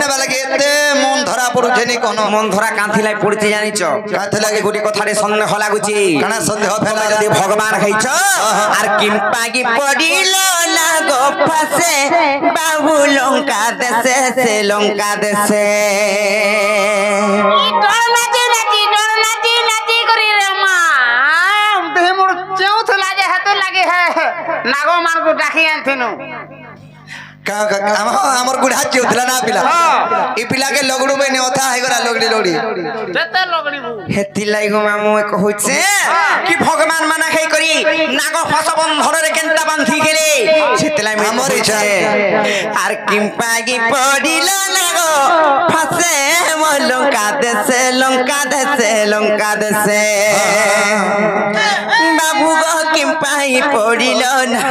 নেবা লাগে এতে মন ধরা পড়ুছে নি কোন মন ধরা কাঁথিলাই পড়তে জানিছ কাঁথি লাগে গোটি কথারে সন্দেহ লাগুছি কানা সন্দেহ ফেলা যদি ভগবান হইছ আর কিম্পাগি পড়িল না গো ফাসে বাবু লঙ্কা দেশে সে লঙ্কা দেশে नागो मार को डाकी आनथिनु हमर गुढ़ा चिउथला ना पिला ई पिला के लगड़ू में नेथा है गरा लगड़ी लगड़ी जते लगड़ी बु हेति लाइगो मामू कहउछे कि भगवान मना खाई करी नागो फस बंधन रे केंता बांधी गेले सेतलाई हमर इच्छा आर किंपागी पडिल नागो फसे मो लंका देसे बाबू गो किंपाई पडिल ना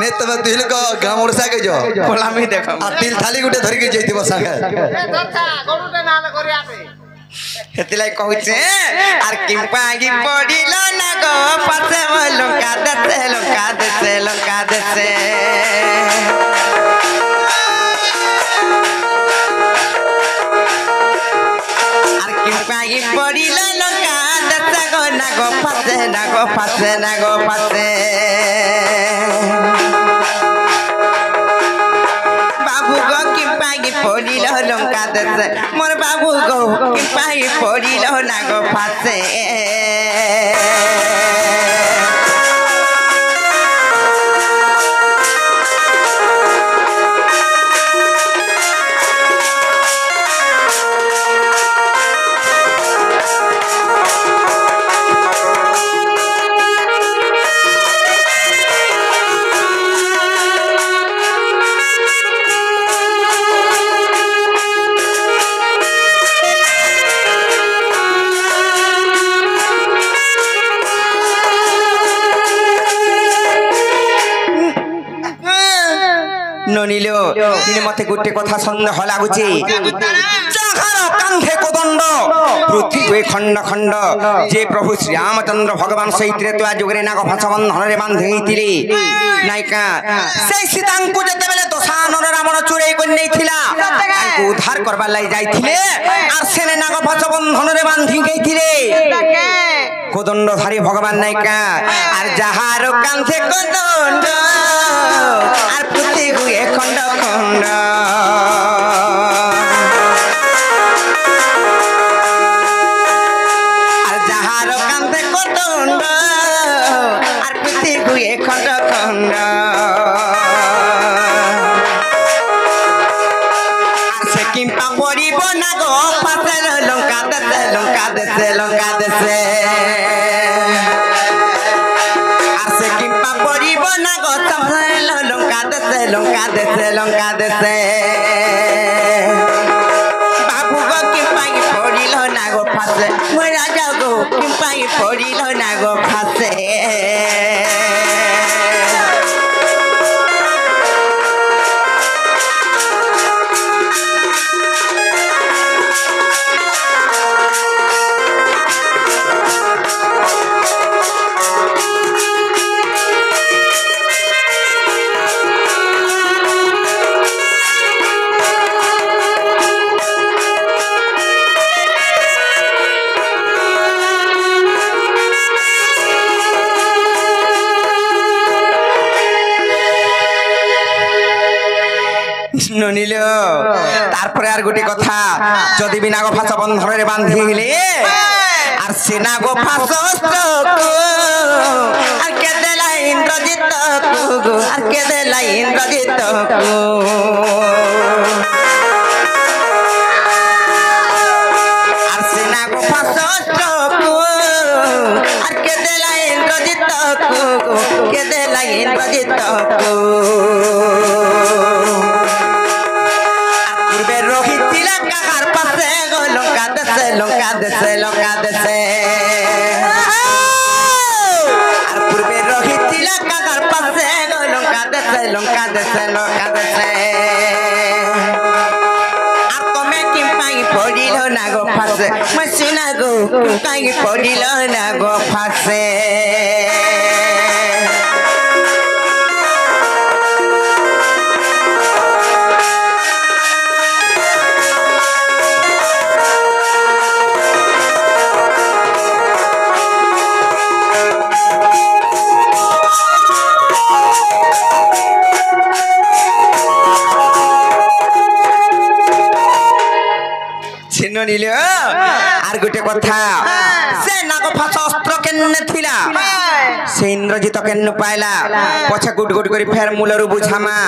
ने तब तिल को गामोड़ सा के जो फलामी देखो आ तिल थाली गुटे धरि के जइति बसागे धरता गरुटे नाल करी आते हेतिलाई कहउछे आर किंपागी पडिल ना गो पासे म लंका देसे आर किंपागी पडिल लंका देसे गो ना गो पासे बाबू गो किंपागी पडिल लंका देसे मोर बाबू गो किंपागी पडिल ना गो पासे ननिलो इने मते गुटे कथा सन्देह लागुची जाहार कांधे कोदंड पृथ्वी खंड खंड जे प्रभु श्री रामचंद्र भगवान सहित रे तो जोगरे नाग भाषा बंधन रे बांधेइतिले नायिका से सीतांकु जते बेले दशानन रावण चुरै कोन नैथिला तांकु उद्धार करबा लाई जाइथिले आर सेने नाग भाषा बंधन रे बांधि गइथिले कोदंडधारी भगवान नायिका आर जाहार कांधे कोदंड आर पृथ्वी गुए खंड खंड आर जाहार कांधे कोदंड आर पृथ्वी गुए खंड खंड से किंपा पड़िब ना गो पासे लंका देसे आसे किंपा पड़िब ना गो लंका देसे बाबू गो किंपाई पड़िल ना गो फासे मोर राजा गो किंपाई पड़िल ना गो फासे ननिल तारपरे आर गोटे कथा जदि भी नाग फास बंधन रे बांधिले आर से नाग फास आर के देला इंद्रजित को आर के देला इंद्रजित को आर से नाग फास आर के देला इंद्रजित को के देला इंद्रजित को लंका देसे आर पूर्वे रहितिला काकार पासे लंका देसे आर तमे किंपाई पड़िल ना गो फासे मसीना गो काई पड़िल नाग फासे আর গোটে কথা সে নাগ ফাঁস অস্ত্র কেনে থিলা সে ইন্দ্রজিত কেন পাইলা পছে গুট গুট করে ফের মূলরু বুঝামা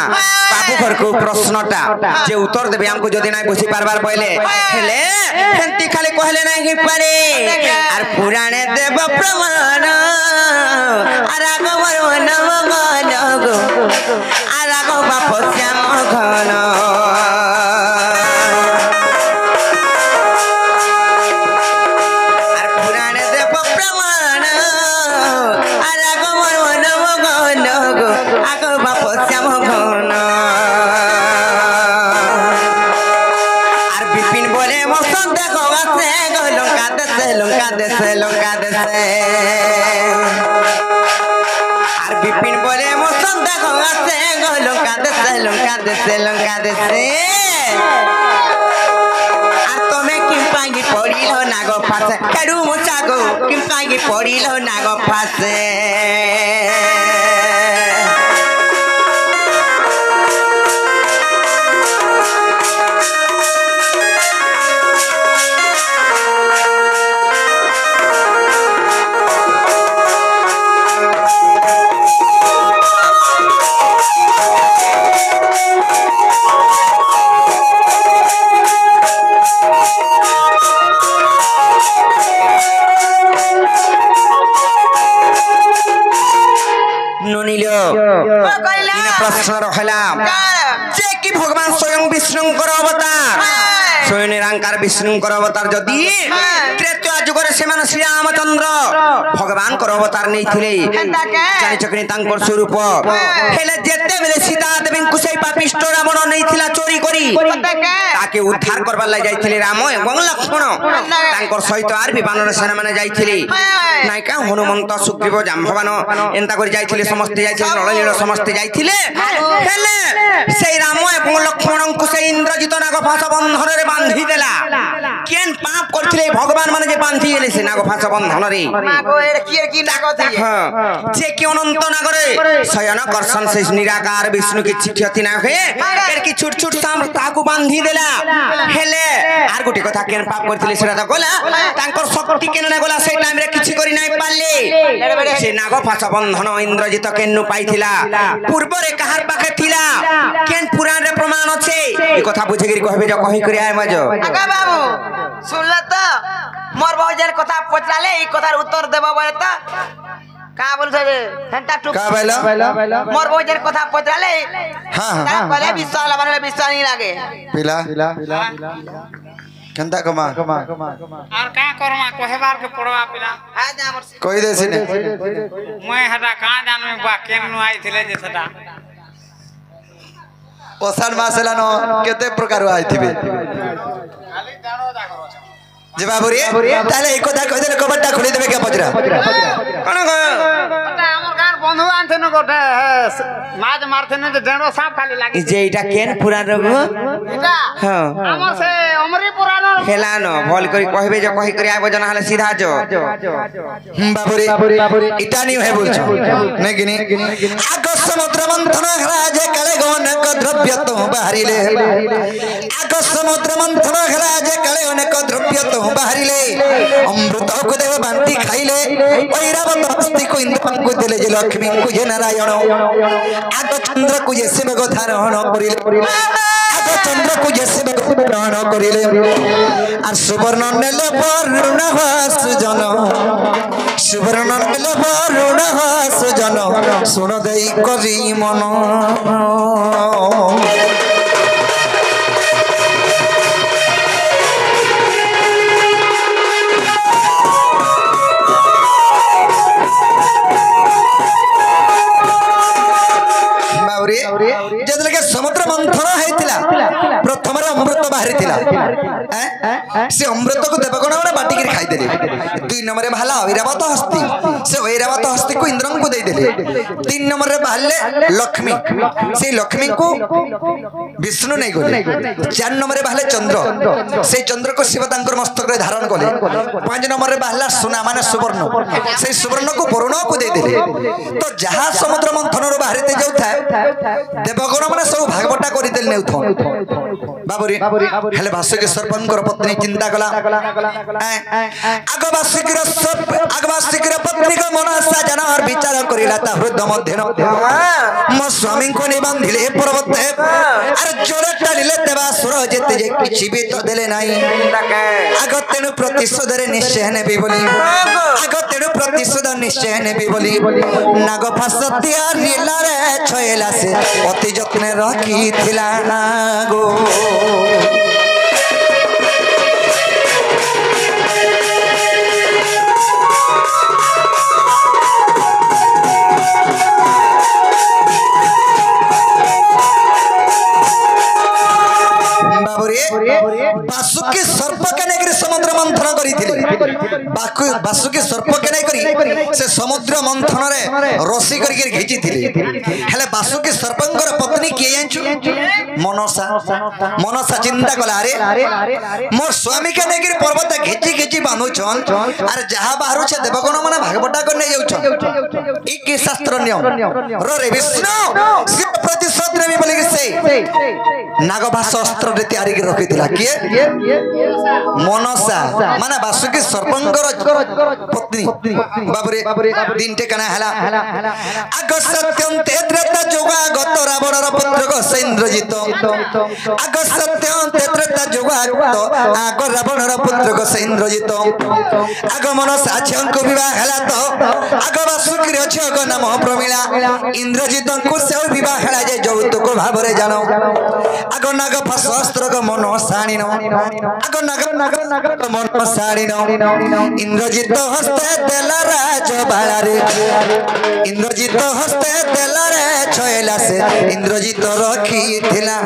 বাবু ঘরকু প্রশ্নটা যে উত্তর দেবে আমকু যদি নাই বুঝি পারবার পইলে হেলে হেন্তি খালি কহলে নাই হি পারে আর পুরাণে দেব প্রমাণ আর আগমর নম গণ গো আর আগ বাপ শ্যাম ঘন আর বিপিন বলে মৌসুম দেখো আছে লঙ্কা দেশে আর তুমি কিম্পাঙ্গি পড়িল নাগ ফাঁসে কেডু মুচাগো কিম্পাঙ্গি পড়িল নাগ ফাঁসে প্রশ্ন রহলাম যে কি ভগবান স্বয়ং বিষ্ণুঙ্কর অবতার স্বয়ং নিরাঙ্কার বিষ্ণুঙ্কর অবতার যদি ত্রেতয়া যুগরে সেমানে শ্রী রামচন্দ্র ভগবানଙ୍କର অবতার নেইଥିଲେ জানিছ কি তাঙ্কর স্বরূপ হেলে যেতে বেলে সীতা দেবীଙ୍କୁ সেই পাপিষ্ট রাবণ নেইଥିଲା চୋରି କରି তাকে উদ্ধার করবার লাগি যাইଥିଲେ রাম এবং লক্ষ্মণ তাঙ্কর সহিত আর বিমানর সেনা মানে যাইଥିଲେ নাইকা হনুমন্ত সুগ্রীব জাম্ববান এন্তা করে যাইଥିଲେ সমস্ত যাইଥିଲେ নড়নীল সমস্ত যাইଥିଲେ হেলে সেই রাম এবং লক্ষ্মণଙ୍କୁ সেই ইন্দ্রজিত নাগ ফাঁস বন্ধନରେ বান্ধি দেলা কেন পাপ করছিলে ভগবান মানে যে বান্ধি এলে সে নাগ ফাঁস বন্ধନରେ মাগো এর কি নাগ থিয়ে যে কি অনন্ত নাগরে শয়ন করসন সেই নিরাকার বিষ্ণু কিছু ক্ষতি না হয়ে এর কি ছুট ছুট সাম তাকু বান্ধি দেলা হেলে আর গোটে কথা কেন পাপ করছিলে সেটা তো গলা তাঙ্কর শক্তি কেন না গলা সেই টাইম রে কিছু করি নাই পারলে সে নাগ ফাঁস বন্ধন ইন্দ্রজিত কেন পাইছিলা পূর্বরে কাহার পাখে থিলা কেন পুরাণ রে প্রমাণ আছে এই কথা বুঝে গিরি কইবে যে কহি করি আয় মজ আগা বাবু শুনলা তো মোর বউজের কথা পচালে এই কথার উত্তর দেব বলে তো কা বলছ রে ঘন্টা টুক का बैला मोर बौजर कथा पचराले हां ता कहले विश्वास लाने विश्वास नहीं लागे पिला कंदा कमा और का करमा कहबार के पड़वा पिला आ जा हमर कोई देसी ने मैं हटा का जानमे बा केनु आई थिले जे सदा ओसान मासला न केते प्रकार आई थिबे खाली जानो जा करो जे बाबुरी ताले एक কথা কই দেলে কবরটা খুলে দেবে কে পজরা কোন গো ওটা আমার গার বন্ধু আনছেন গোটে মাছ মারছেন যে ডেড়ো সাপ খালি লাগি যে এটা কেন পুরাণ রব এটা হ্যাঁ আমার সে অমরি পুরাণ হেলান ভল করি কইবে যে কহি করি আইব জনা হলে সিধা যো বাবুরি ইটা নি হে বলছো নেগিনি আগ সমুদ্র মন্থন রাজে কালে গণক দ্রব্য তো বাহারিলে আগ সমুদ্র মন্থন রাজে কালে অনেক দ্রব্য তো বাহারিলে অমৃত কো দেব বান্তি খাইলে ঐরাবত হস্তি কো ইন্দ্র কো দেলে যে লক্ষ্মী কো যে নারায়ণ আগ চন্দ্র কো যে শিব গো ধারণ করিলে আগ চন্দ্র কো যে শিব গো ধারণ করিলে আর সুবর্ণ নেলে বরুণ সুজন সুবর্ণ নেলে বরুণ সুজন শুণ দেই করি মন যেদিকে সমুদ্র মন্থন হয়েছিল প্রথমে অমৃত বাহারি से अमृत को देवगण मैंने बाटिक खाईदे 2 नंबर बाहला ऐरावत हस्ती से ऐरावत हस्ती को इंद्र को देदेले 3 नंबर बाहले लक्ष्मी से लक्ष्मी को विष्णु नहीं गले 4 नंबर बाहले चंद्र से चंद्र को शिव तांकर मस्तक रे धारण कले 5 नंबर बाहला सुना माने सुवर्ण से सुवर्ण को वरुण को देदेले तो जहां समुद्र मंथन रो बाहरते जाउ था देवगण माने सब भागवटा करि देल नेउथो बाबुरी हेले भास्कर सरपंकर पत्नी चिंता कला आगवासिकर पत्नी को मनसा जन और विचार करिला ता हृदय मध्य मो स्वामी को निबंधिले पर्वत अरे जोरे टालिले देवा सुर जेते जे किछि भी तो देले नाही आग तेनु प्रतिशोध रे निश्चय नेबी बोली आग तेनु प्रतिशोध निश्चय नेबी बोली नाग फासतिया नीला रे छयला से अति जत्न रखी थिला नागो बासुकी सर्प के नहीं समुद्र मंथन करी बासुकी सर्प के नहीं करी से समुद्र मंथन रे रसी करके घिची थिले हेले बासुकी सर्पंकर पत्नी किए जानछु मनसा चिंता कला अरे मोर स्वामी के नहीं पर्वत घिची घिची बांधुछन अरे जहां बाहरु छे देवगण माने भागवटा करने जाउछन ई के शास्त्र नियम रे विष्णु शिव प्रतिशोध रे बोले कि से नागभास अस्त्र रे तैयारी के रखि दिला किए मनसा माने बासुकी सर्पंकर पत्नी बाबरे दिन टेकना हला आग सत्यं तेत्रता जोगा गत रावणर पुत्र को इंद्रजित आग सत्यं तेत्रता जोगा आग रावणर पुत्र को इंद्रजित आग मनसा छंको विवाह हला तो आग बासुकी छक नाम प्रमिला इंद्रजित को से विवाह हला जे यौतुक भाबरे जानो आग नाग फास अस्त्र को मन साणीनो आग नाग मन साणीनो इंद्रजित हस्ते देला राज बाळारे इंद्रजित हस्ते देला रे छयला से इंद्रजित रखी थिला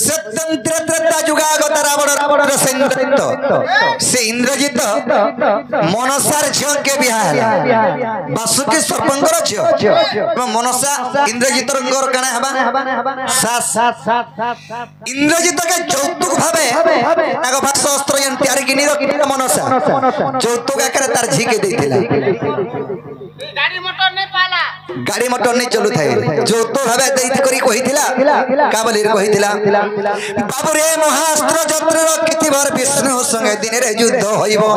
स्वतंत्रता जुगागत रावण से इंद्रजित मनसार झियो के बिहार बासुकी सर्पंकर झियो मनसा इंद्रजित रंगर कना हबा इंद्रजित के यौतुक भाबे नाग भास अस्त्र यन तैयारी किनी रखिला मनसा यौतुक आकर तार झिके देथिला गाड़ी मोटर नहीं चलू थाए जो तो भाबे दैथि करी कहिथिला काबलीर कहिथिला बाबू रे महास्त्र जत्र रखिथिबर विष्णु संगे दिन रे युद्ध होइबो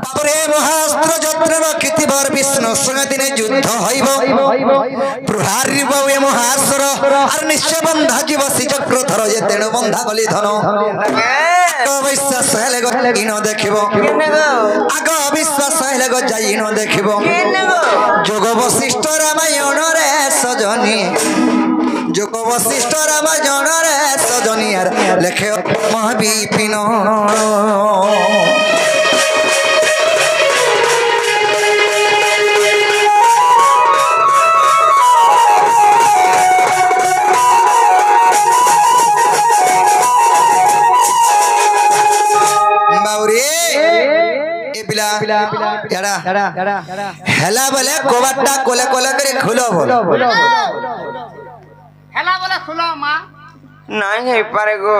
बाबू रे महास्त्र जत्र रखिथिबर विष्णु संगे दिन युद्ध होइबो प्रहारी बाबू महास्त्र आर निश्चय बंधा जीव सी चक्र धर जे तेणु बंधा गली धन अविश्वास हेले गो इनो देखिबो आग अविश्वास हेले गो जाई इनो देखिबो जोग वशिष्ठ रामायण रे सजनी जोग वशिष्ठ रामायण रे सजनी यार लेखे महाविपिन हेला बोले कोबाटा कोले कोले करे खुलो बोलो हेला बोले खुलो मां नहीं है पारे गो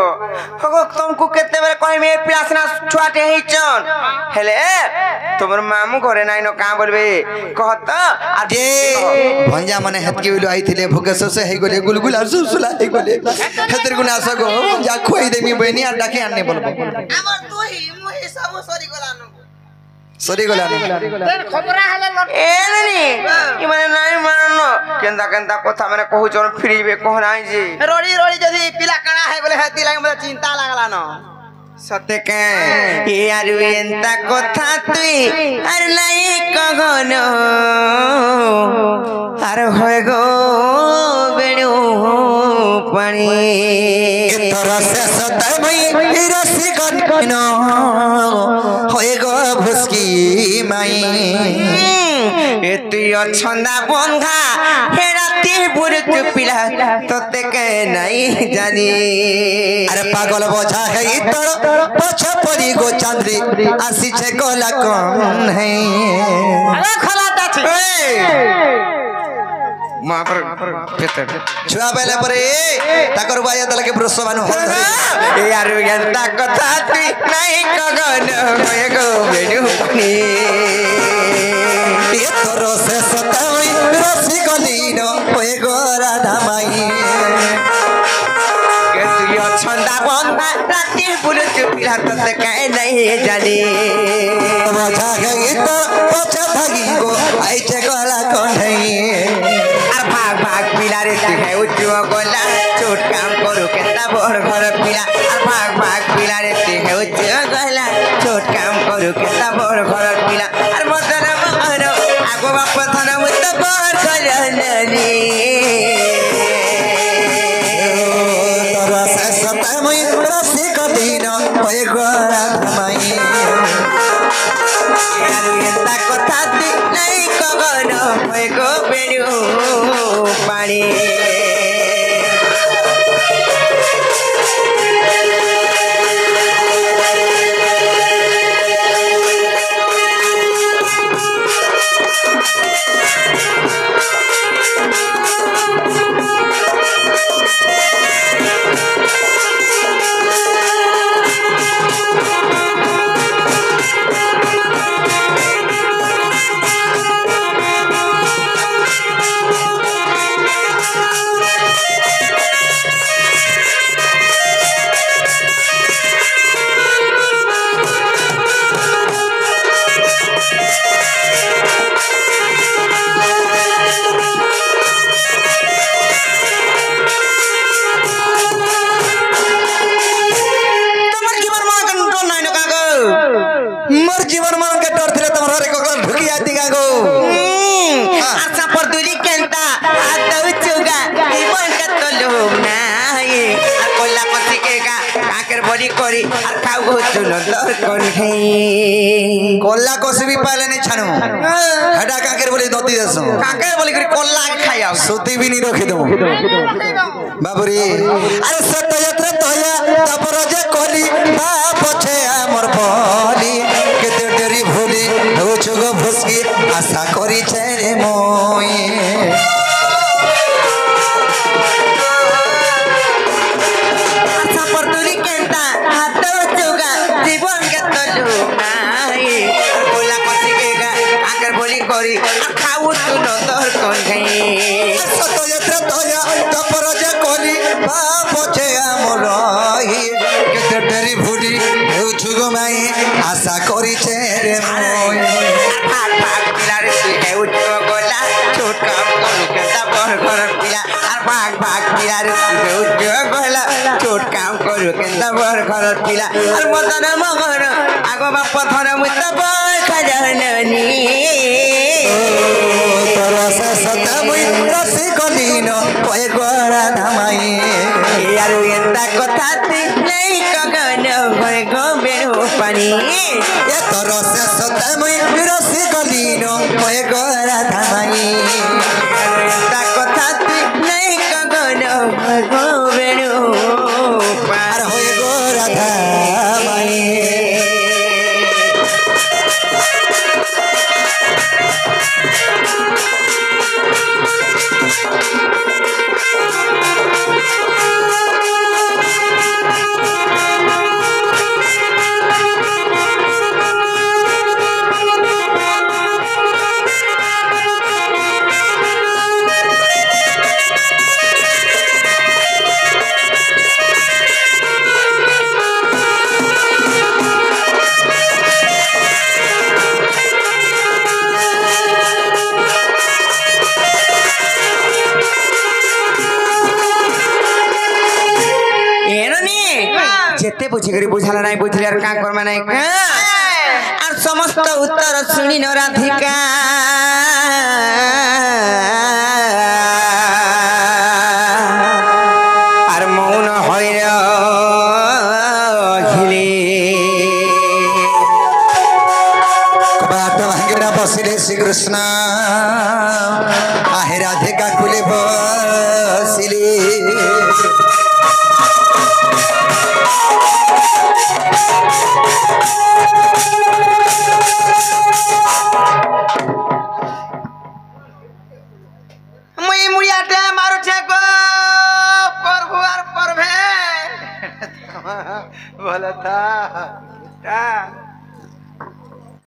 हगो तुमको केते बेर कहि में पिलासना छुआटे ही चन हेले तुमर मामू घरे नाइ न का बोलबे कहत आजे भंजा मने हेतकी उलो आइथिले भुकेश से हे गोले गुलगुल और सुसुला हे गोले हेतर गुना सगो जा खोई देमी बहनी आ डाके आने बोलबो हमर तू ही मुही सब सरी गलानो सरी गलानो तेर खबरा हले एलनी ई माने नाइ माननो केंदा केंदा कथा माने कहू चन फ्रीबे कह नाइ जी रोड़ी रोड़ी जदी पिला काना है बोले हेती लागे मते चिंता लागला न सत्य के ये आरु एंता कथा तुई आर नाइ कहनो आर होय गो बेणु पानी तोरा से सतमई रसी कन होए गो भुसकी माई एती छंदा बंधा हेराती बुरुक पिला तोते के नहीं जानी अरे पागल बोझा है तोर पछा पड़ी गो चांदरी आसी छे गोला कौन है अरे खलाता छी मां पर छुआ बेले परे ताकर बाया दल के ब्रसवानु हो यार गंता कथा ती नहीं कगन होए गो बेडू पानी ये तोरो से सताई रसी गलीनो होए गो राधा माई के तू छंदा बंधा राती बुरुक पिला तोते के नहीं जानी बोझा है तो पछा भागी गो आई छे गोला कौन है भाग भाग पिला रे तू है उच्चो गोला छोट काम करू केता बोर घर पिला भाग भाग पिला रे तू है उच्चो गोला छोट काम करू केता बोर घर पिला मदन मोहन आगो बाप थन मुत बोर खलनी तोरा से सताई रसी गलीनो होए गो राधा माई यार एता कथा ती नहीं कगन होए गो बेडू पानी मोर जीवन मन के डर थिले तमरा रे कोकला ढुकी आती गागो आशा पर दूरी केंता आदौ चुगा जीवन का तो लोभ नाही आ कोला पति के का काकर बड़ी करी आ खाऊ चुन दर कोन है कोल्ला कोस भी पाले नहीं छानु हडा काकर बोली दोती देसु काकर बोली करी कोला खाया सुती भी नहीं रखी दो बाबूरी अरे सत यात्रा तोया तपर जे कोली बाप छे हमर बोली केते डेरी भूली हो छगो भुसकी आशा करी छे रे मोई आशा पर दूरी केंता आदौ चुगा जीवन का तो लोभ नाही कोला पति के का काकर बोली करी आ खाऊ चुन दर कोन है सत यात्रा तोया तपर जे कोली बाप छे हमर केते डेरी भूली हो छगो माई आशा करी छे रे मोई भाग भाग पिला रे तू है उच्चो गोला छोट काम करू केता बर घर पिला भाग भाग पिला रे तू है उच्चो गोला छोट काम करू केता बर घर पिला मदन मोहन आगो बाप थन मुत बर खजननी तोरा से सताई रसी गलीनो होए गो राधा माई यार एंता कथा ती नहीं कगन होए गो बेडू पानी ये तोरा से सताई रसी गलीनो होए गो राधा माई एंता कथा ती नहीं कगन होए गो बेडू अरे होए गो राधा माई जेते बुझी करी बुझाला नहीं बुझली यार का करमा नहीं और समस्त उत्तर सुनी न राधिका बसिले श्री कृष्ण आहे राधिका कुले बसिले मुई मुड़ियाटे मारू छेको प्रभु और प्रभे बोला था